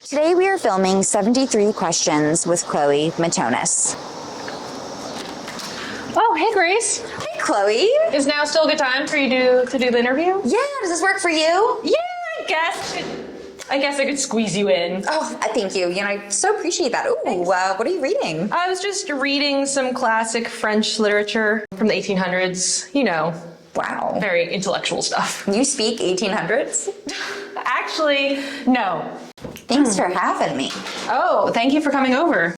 Today we are filming 73 questions with Chloe Matonis. Oh, hey Grace. Hey Chloe. Is now still a good time for you to do the interview? Yeah, does this work for you? Yeah, I guess I could squeeze you in. Oh, thank you. I so appreciate that. Ooh, what are you reading? I was just reading some classic French literature from the 1800s. Wow. Very intellectual stuff. You speak 1800s? Actually, no. Thanks for having me. Oh, thank you for coming over.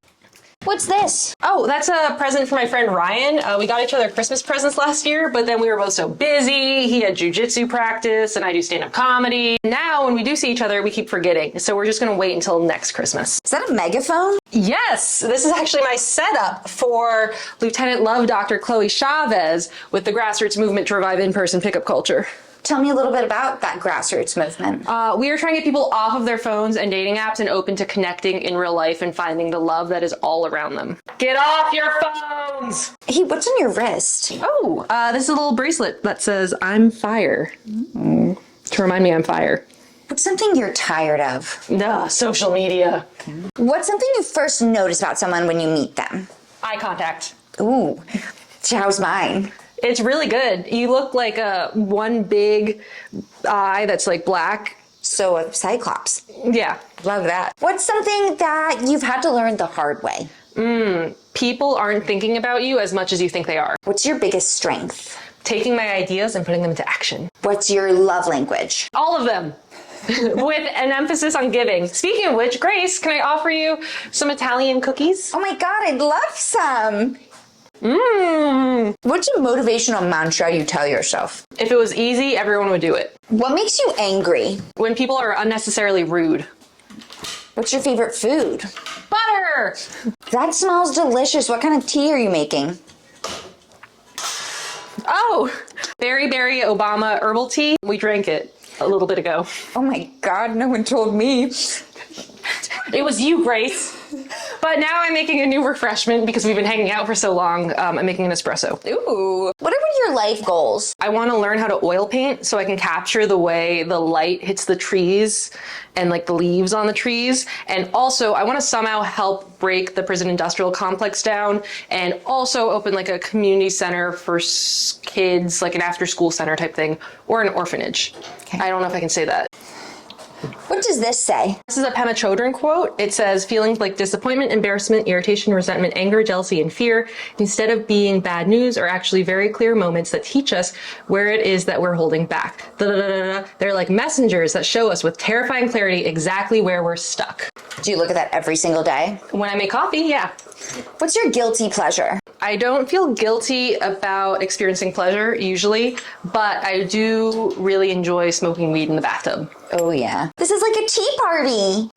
What's this? Oh, that's a present for my friend Ryan. We got each other Christmas presents last year, but then we were both so busy. He had jujitsu practice and I do stand-up comedy. Now, when we do see each other, we keep forgetting. So we're just going to wait until next Christmas. Is that a megaphone? Yes, this is actually my setup for Lieutenant Love Dr. Chloe Chavez with the grassroots movement to revive in-person pickup culture. Tell me a little bit about that grassroots movement. We are trying to get people off of their phones and dating apps and open to connecting in real life and finding the love that is all around them. Get off your phones! Hey, what's on your wrist? Oh, this is a little bracelet that says, I'm fire. To remind me I'm fire. What's something you're tired of? Nah, social media. What's something you first notice about someone when you meet them? Eye contact. Ooh, how's mine? It's really good. You look like one big eye that's like black. So a cyclops. Yeah. Love that. What's something that you've had to learn the hard way? People aren't thinking about you as much as you think they are. What's your biggest strength? Taking my ideas and putting them into action. What's your love language? All of them. With an emphasis on giving. Speaking of which, Grace, can I offer you some Italian cookies? Oh my God, I'd love some. What's a motivational mantra you tell yourself? If it was easy, everyone would do it. What makes you angry? When people are unnecessarily rude. What's your favorite food? Butter! That smells delicious. What kind of tea are you making? Oh, Berry Obama herbal tea. We drank it a little bit ago. Oh my God, no one told me. It was you, Grace. But now I'm making a new refreshment because we've been hanging out for so long. I'm making an espresso. Ooh. What are your life goals? I want to learn how to oil paint so I can capture the way the light hits the trees and like the leaves on the trees. And also I want to somehow help break the prison industrial complex down and also open like a community center for kids, like an after school center type thing, or an orphanage. Okay. I don't know if I can say that. What does this say? This is a Pema Chodron quote. It says, feelings like disappointment, embarrassment, irritation, resentment, anger, jealousy, and fear, instead of being bad news, are actually very clear moments that teach us where it is that we're holding back. They're like messengers that show us with terrifying clarity exactly where we're stuck. Do you look at that every single day? When I make coffee, yeah. What's your guilty pleasure? I don't feel guilty about experiencing pleasure usually, but I do really enjoy smoking weed in the bathtub. Oh yeah. This is like a tea party.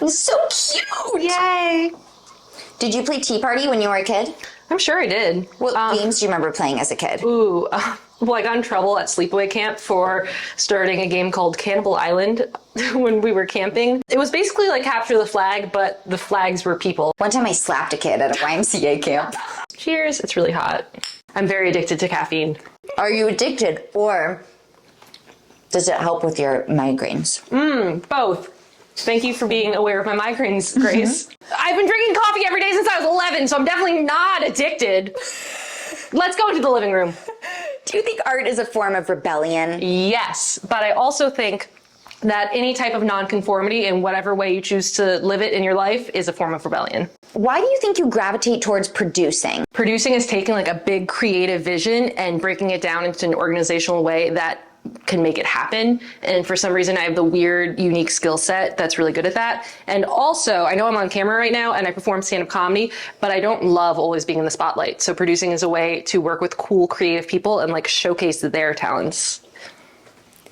It's so cute. Yay. Did you play tea party when you were a kid? I'm sure I did. What games do you remember playing as a kid? Well, I got in trouble at sleepaway camp for starting a game called Cannibal Island when we were camping. It was basically like capture the flag, but the flags were people. One time I slapped a kid at a YMCA camp. Cheers, it's really hot. I'm very addicted to caffeine. Are you addicted, or does it help with your migraines? Both. Thank you for being aware of my migraines, Grace. I've been drinking coffee every day since I was 11, so I'm definitely not addicted. Let's go into the living room. Do you think art is a form of rebellion? Yes, but I also think that any type of nonconformity in whatever way you choose to live it in your life is a form of rebellion. Why do you think you gravitate towards producing? Producing is taking like a big creative vision and breaking it down into an organizational way that can make it happen. And for some reason, I have the weird, unique skill set that's really good at that. And also, I know I'm on camera right now and I perform stand-up comedy, but I don't love always being in the spotlight. So producing is a way to work with cool, creative people and like showcase their talents.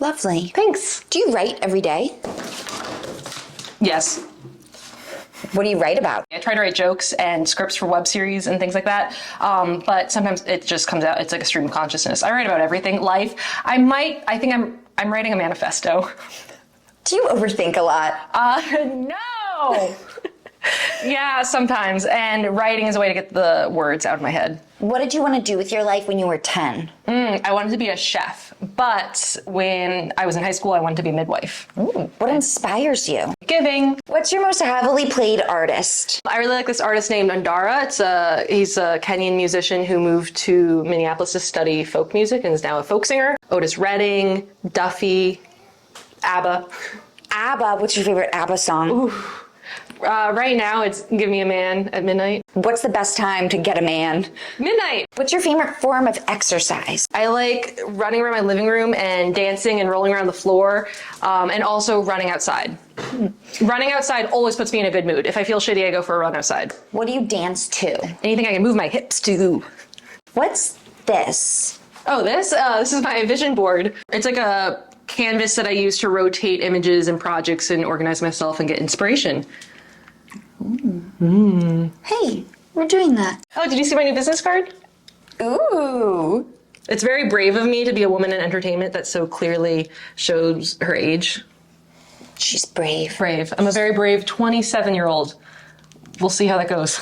Lovely. Thanks. Do you write every day? Yes. What do you write about? I try to write jokes and scripts for web series and things like that. But sometimes it just comes out, it's like a stream of consciousness. I write about everything, life. I think I'm writing a manifesto. Do you overthink a lot? No. Yeah, sometimes. And writing is a way to get the words out of my head. What did you want to do with your life when you were 10? I wanted to be a chef, but when I was in high school, I wanted to be a midwife. Ooh, what inspires you? Giving. What's your most heavily played artist? I really like this artist named Andara. He's a Kenyan musician who moved to Minneapolis to study folk music and is now a folk singer. Otis Redding, Duffy, ABBA. ABBA, what's your favorite ABBA song? Ooh. Right now, it's Give Me a Man at midnight. What's the best time to get a man? Midnight. What's your favorite form of exercise? I like running around my living room and dancing and rolling around the floor, and also running outside. Running outside always puts me in a good mood. If I feel shitty, I go for a run outside. What do you dance to? Anything I can move my hips to. What's this? Oh, this is my vision board. It's like a canvas that I use to rotate images and projects and organize myself and get inspiration. Hey, we're doing that. Oh, did you see my new business card? Ooh. It's very brave of me to be a woman in entertainment that so clearly shows her age. She's brave. Brave. I'm a very brave 27-year-old. We'll see how that goes.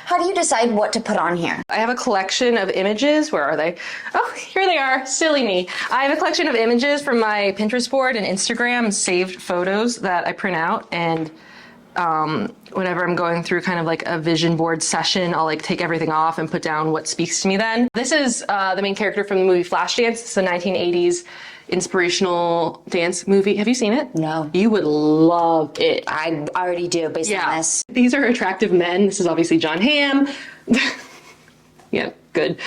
How do you decide what to put on here? I have a collection of images. Where are they? Oh, here they are. Silly me. I have a collection of images from my Pinterest board and Instagram and saved photos that I print out, and whenever I'm going through kind of like a vision board session, I'll like take everything off and put down what speaks to me then. This is the main character from the movie Flashdance. It's a 1980s inspirational dance movie. Have you seen it? No. You would love it. I already do based on this. These are attractive men. This is obviously John Hamm. Yeah, good.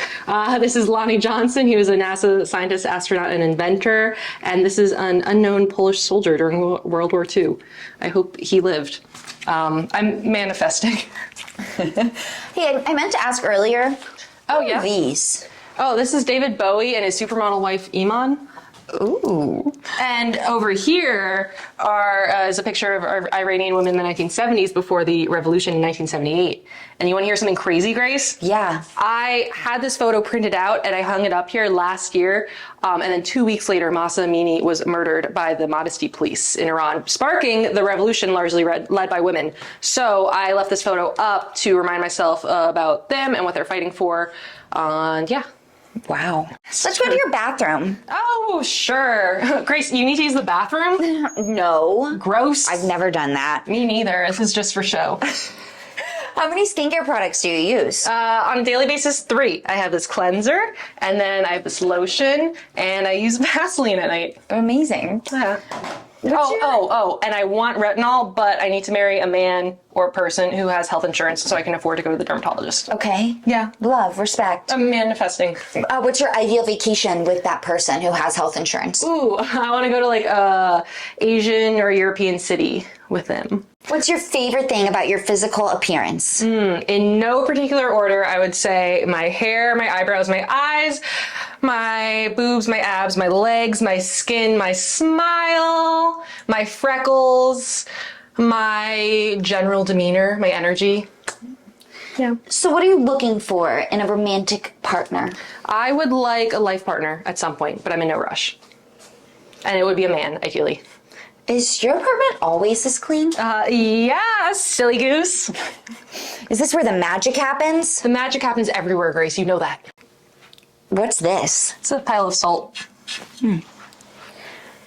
This is Lonnie Johnson. He was a NASA scientist, astronaut, and inventor. And this is an unknown Polish soldier during World War II. I hope he lived. I'm manifesting. Hey, I meant to ask earlier. Oh, What yeah? are these? Oh, this is David Bowie and his supermodel wife, Iman. Ooh. And over here is a picture of Iranian women in the 1970s before the revolution in 1978. And you want to hear something crazy, Grace? Yeah. I had this photo printed out and I hung it up here last year. And then 2 weeks later, Mahsa Amini was murdered by the Modesty police in Iran, sparking the revolution largely led by women. So I left this photo up to remind myself about them and what they're fighting for. And yeah. Wow. Let's go to your bathroom. Oh, sure. Grace, you need to use the bathroom? No. Gross. I've never done that. Me neither. This is just for show. How many skincare products do you use? On a daily basis, 3. I have this cleanser, and then I have this lotion, and I use Vaseline at night. Amazing. Yeah. And I want retinol, but I need to marry a man or person who has health insurance so I can afford to go to the dermatologist. Okay. Yeah. Love, respect. I'm manifesting. What's your ideal vacation with that person who has health insurance? Ooh, I want to go to like a Asian or European city with them. What's your favorite thing about your physical appearance? In no particular order, I would say my hair, my eyebrows, my eyes, my boobs, my abs, my legs, my skin, my smile, my freckles, my general demeanor, my energy. Yeah. So what are you looking for in a romantic partner? I would like a life partner at some point, but I'm in no rush. And it would be a man, ideally. Is your apartment always this clean? Yeah, silly goose. Is this where the magic happens? The magic happens everywhere, Grace. You know that. What's this? It's a pile of salt.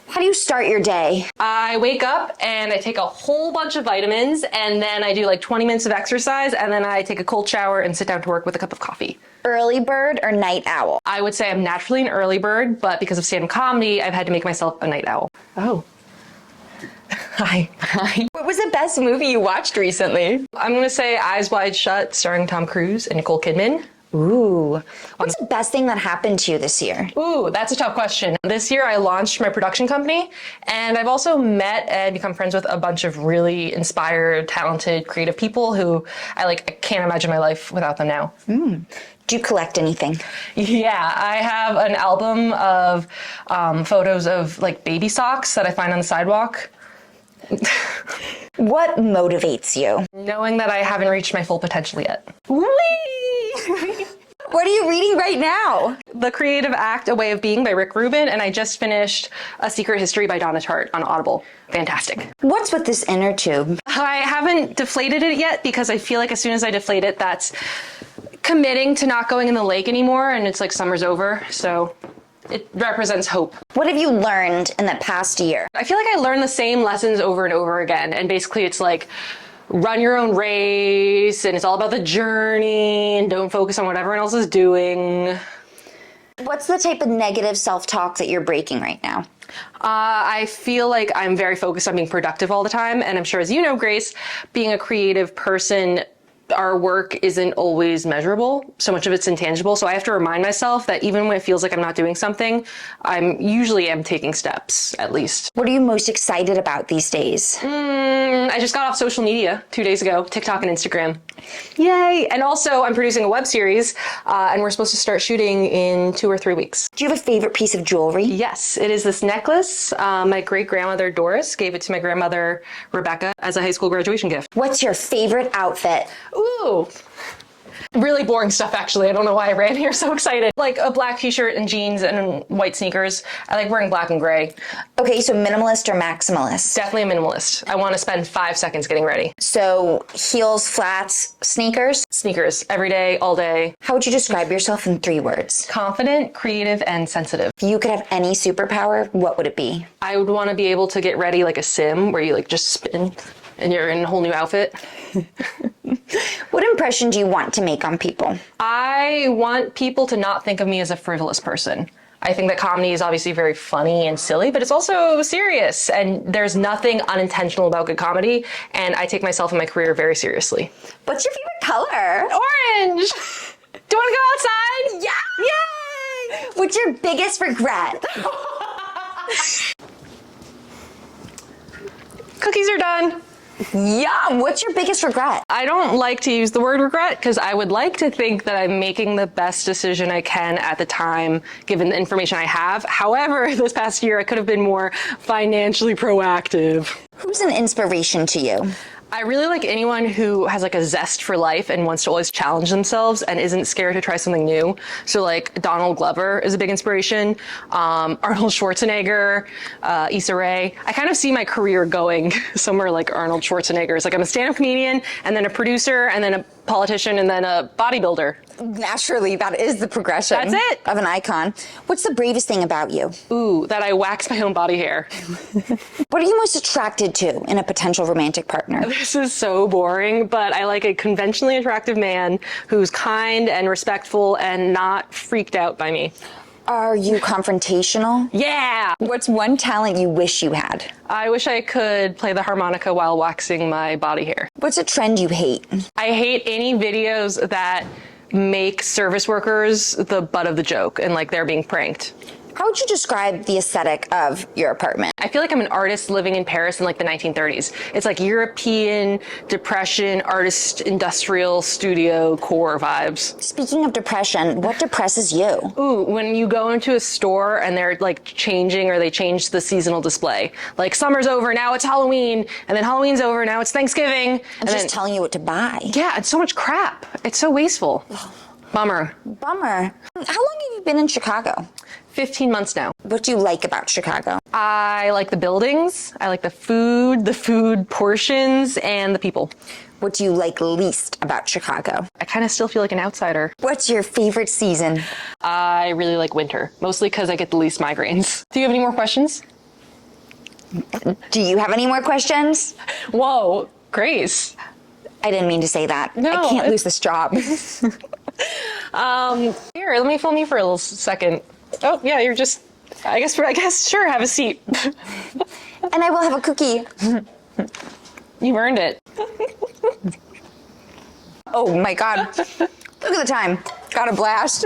How do you start your day? I wake up and I take a whole bunch of vitamins, and then I do like 20 minutes of exercise, and then I take a cold shower and sit down to work with a cup of coffee. Early bird or night owl? I would say I'm naturally an early bird, but because of stand-up comedy, I've had to make myself a night owl. Oh. Hi. What was the best movie you watched recently? I'm going to say Eyes Wide Shut, starring Tom Cruise and Nicole Kidman. Ooh. What's the best thing that happened to you this year? Ooh, that's a tough question. This year I launched my production company, and I've also met and become friends with a bunch of really inspired, talented, creative people who I can't imagine my life without them now. Do you collect anything? Yeah, I have an album of photos of like baby socks that I find on the sidewalk. What motivates you? Knowing that I haven't reached my full potential yet. Whee! What are you reading right now? The Creative Act, A Way of Being by Rick Rubin, and I just finished A Secret History by Donna Tartt on Audible. Fantastic. What's with this inner tube? I haven't deflated it yet because I feel like as soon as I deflate it, that's committing to not going in the lake anymore, and it's like summer's over, so It represents hope. What have you learned in the past year? I feel like I learn the same lessons over and over again. And basically it's like, run your own race, and it's all about the journey, and don't focus on what everyone else is doing. What's the type of negative self-talk that you're breaking right now? I feel like I'm very focused on being productive all the time. And I'm sure, as you know, Grace, being a creative person, our work isn't always measurable. So much of it's intangible. So I have to remind myself that even when it feels like I'm not doing something, I'm usually am taking steps, at least. What are you most excited about these days? I just got off social media 2 days ago, TikTok and Instagram. Yay! And also, I'm producing a web series, and we're supposed to start shooting in 2 or 3 weeks. Do you have a favorite piece of jewelry? Yes, it is this necklace. My great-grandmother Doris gave it to my grandmother Rebecca as a high school graduation gift. What's your favorite outfit? Ooh. Really boring stuff, actually. I don't know why I ran here so excited. Like a black t-shirt and jeans and white sneakers. I like wearing black and gray. Okay, so minimalist or maximalist? Definitely a minimalist. I want to spend 5 seconds getting ready. So heels, flats, sneakers? Sneakers, every day, all day. How would you describe yourself in 3 words? Confident, creative, and sensitive. If you could have any superpower, what would it be? I would want to be able to get ready like a sim, where you like just spin and you're in a whole new outfit. What impression do you want to make on people? I want people to not think of me as a frivolous person. I think that comedy is obviously very funny and silly, but it's also serious, and there's nothing unintentional about good comedy, and I take myself and my career very seriously. What's your favorite color? Orange! Do you want to go outside? Yeah! Yay! What's your biggest regret? Cookies are done. Yum! What's your biggest regret? I don't like to use the word regret because I would like to think that I'm making the best decision I can at the time, given the information I have. However, this past year, I could have been more financially proactive. Who's an inspiration to you? I really like anyone who has like a zest for life and wants to always challenge themselves and isn't scared to try something new. So like Donald Glover is a big inspiration. Arnold Schwarzenegger, Issa Rae. I kind of see my career going somewhere like Arnold Schwarzenegger. It's like I'm a stand-up comedian and then a producer and then a politician and then a bodybuilder. Naturally, that is the progression. That's it. Of an icon. What's the bravest thing about you? Ooh, that I wax my own body hair. What are you most attracted to in a potential romantic partner? This is so boring, but I like a conventionally attractive man who's kind and respectful and not freaked out by me. Are you confrontational? Yeah! What's one talent you wish you had? I wish I could play the harmonica while waxing my body hair. What's a trend you hate? I hate any videos that make service workers the butt of the joke and like they're being pranked. How would you describe the aesthetic of your apartment? I feel like I'm an artist living in Paris in like the 1930s. It's like European, depression, artist, industrial, studio, core vibes. Speaking of depression, what depresses you? Ooh, when you go into a store and they're like changing or they change the seasonal display. Like summer's over, now it's Halloween, and then Halloween's over, now it's Thanksgiving. I'm just telling you what to buy. Yeah, it's so much crap. It's so wasteful. Bummer. Bummer. How long have you been in Chicago? 15 months now. What do you like about Chicago? I like the buildings, I like the food portions, and the people. What do you like least about Chicago? I kind of still feel like an outsider. What's your favorite season? I really like winter, mostly because I get the least migraines. Do you have any more questions? Do you have any more questions? Whoa, Grace. I didn't mean to say that. No, I can't lose this job. Here, let me film you for a little second. Oh, yeah, you're just, I guess, sure, have a seat. And I will have a cookie. You've earned it. Oh my God. Look at the time. Got a blast.